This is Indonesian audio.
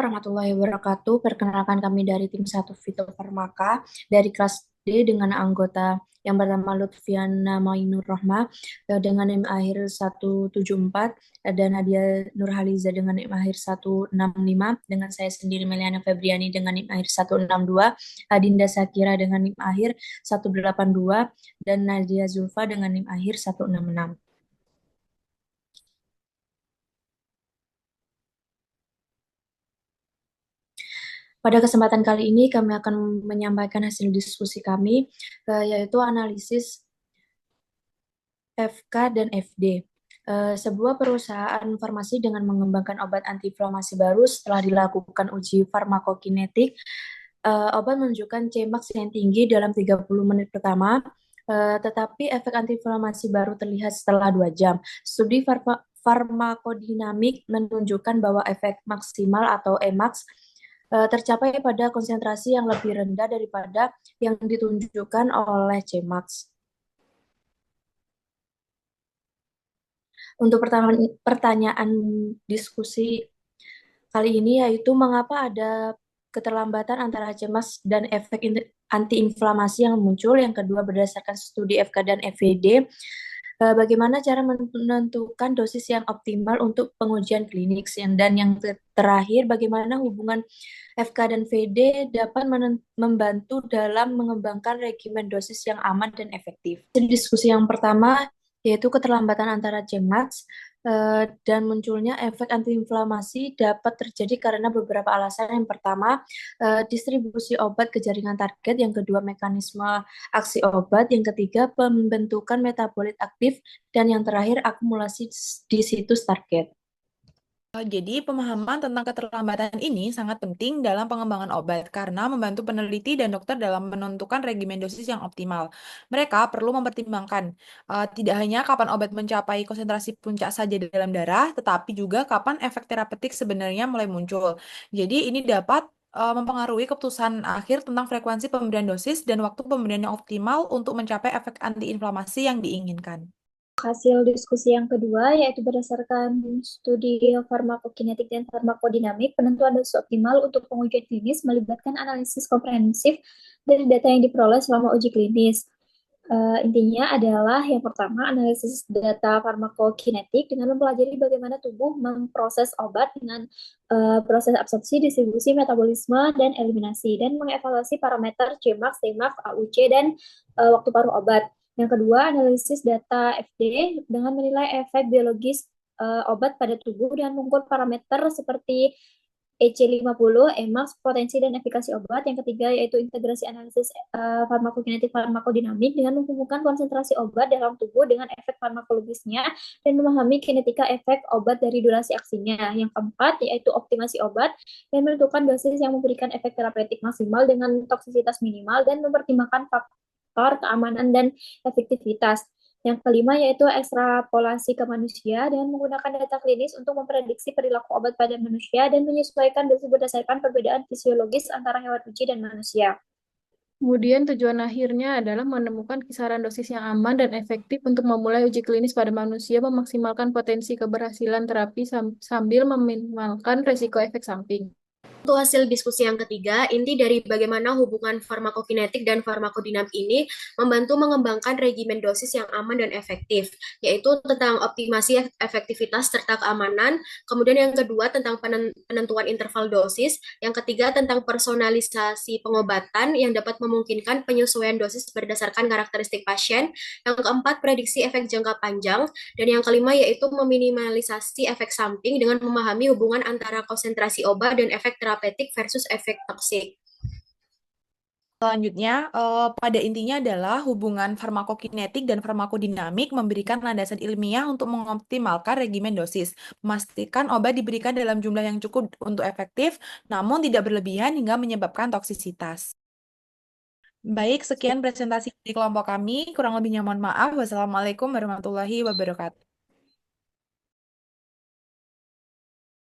warahmatullahi wabarakatuh. Perkenalkan kami dari tim 1 Fitofarmaka dari kelas D dengan anggota yang pertama Lutfiana Mainur Rohma dengan NIM akhir 174 dan Nadia Nurhaliza dengan NIM akhir 165 dengan saya sendiri Meliana Febriani dengan NIM akhir 162, Adinda Sakira dengan NIM akhir 182 dan Nadia Zulfa dengan NIM akhir 166. Pada kesempatan kali ini kami akan menyampaikan hasil diskusi kami, yaitu analisis FK dan FD. Sebuah perusahaan farmasi dengan mengembangkan obat antiinflamasi baru setelah dilakukan uji farmakokinetik, obat menunjukkan Cmax yang tinggi dalam 30 menit pertama, tetapi efek antiinflamasi baru terlihat setelah 2 jam. Studi farmakodinamik menunjukkan bahwa efek maksimal atau Emax tercapai pada konsentrasi yang lebih rendah daripada yang ditunjukkan oleh Cmax. Untuk pertanyaan diskusi kali ini yaitu mengapa ada keterlambatan antara Cmax dan efek antiinflamasi yang muncul. Yang kedua, berdasarkan studi FK dan FVD, bagaimana cara menentukan dosis yang optimal untuk pengujian klinik. Dan yang terakhir, bagaimana hubungan FK dan VD dapat membantu dalam mengembangkan regimen dosis yang aman dan efektif. Diskusi yang pertama yaitu keterlambatan antara Cmax dan munculnya efek antiinflamasi dapat terjadi karena beberapa alasan. Yang pertama, distribusi obat ke jaringan target. Yang kedua, mekanisme aksi obat. Yang ketiga, pembentukan metabolit aktif. Dan yang terakhir, akumulasi di situs target. Jadi, pemahaman tentang keterlambatan ini sangat penting dalam pengembangan obat karena membantu peneliti dan dokter dalam menentukan regimen dosis yang optimal. Mereka perlu mempertimbangkan tidak hanya kapan obat mencapai konsentrasi puncak saja dalam darah, tetapi juga kapan efek terapeutik sebenarnya mulai muncul. Jadi, ini dapat mempengaruhi keputusan akhir tentang frekuensi pemberian dosis dan waktu pemberian yang optimal untuk mencapai efek antiinflamasi yang diinginkan. Hasil diskusi yang kedua, yaitu berdasarkan studi farmakokinetik dan farmakodinamik, penentuan dosis optimal untuk pengujian klinis melibatkan analisis komprehensif dari data yang diperoleh selama uji klinis. Intinya adalah yang pertama, analisis data farmakokinetik dengan mempelajari bagaimana tubuh memproses obat dengan proses absorpsi, distribusi, metabolisme, dan eliminasi, dan mengevaluasi parameter Cmax, Tmax, AUC, dan waktu paruh obat. Yang kedua, analisis data FD dengan menilai efek biologis obat pada tubuh dan mengukur parameter seperti EC50, Emax, potensi dan efikasi obat. Yang ketiga yaitu integrasi analisis farmakokinetik farmakodinamik dengan menghubungkan konsentrasi obat dalam tubuh dengan efek farmakologisnya dan memahami kinetika efek obat dari durasi aksinya. Yang keempat yaitu optimasi obat dan menentukan dosis yang memberikan efek terapeutik maksimal dengan toksisitas minimal dan mempertimbangkan faktor keamanan dan efektivitas. Yang kelima yaitu ekstrapolasi ke manusia dengan menggunakan data klinis untuk memprediksi perilaku obat pada manusia dan menyesuaikan dosis berdasarkan perbedaan fisiologis antara hewan uji dan manusia. Kemudian tujuan akhirnya adalah menemukan kisaran dosis yang aman dan efektif untuk memulai uji klinis pada manusia, memaksimalkan potensi keberhasilan terapi sambil meminimalkan risiko efek samping. Untuk hasil diskusi yang ketiga, inti dari bagaimana hubungan farmakokinetik dan farmakodinamik ini membantu mengembangkan regimen dosis yang aman dan efektif, yaitu tentang optimasi efektivitas serta keamanan, kemudian yang kedua tentang penentuan interval dosis, yang ketiga tentang personalisasi pengobatan yang dapat memungkinkan penyesuaian dosis berdasarkan karakteristik pasien, yang keempat prediksi efek jangka panjang, dan yang kelima yaitu meminimalisasi efek samping dengan memahami hubungan antara konsentrasi obat dan efek terapeutik versus efek toksik. Selanjutnya, pada intinya adalah hubungan farmakokinetik dan farmakodinamik memberikan landasan ilmiah untuk mengoptimalkan regimen dosis, memastikan obat diberikan dalam jumlah yang cukup untuk efektif, namun tidak berlebihan hingga menyebabkan toksisitas. Baik, sekian presentasi dari kelompok kami. Kurang lebihnya mohon maaf. Wassalamualaikum warahmatullahi wabarakatuh.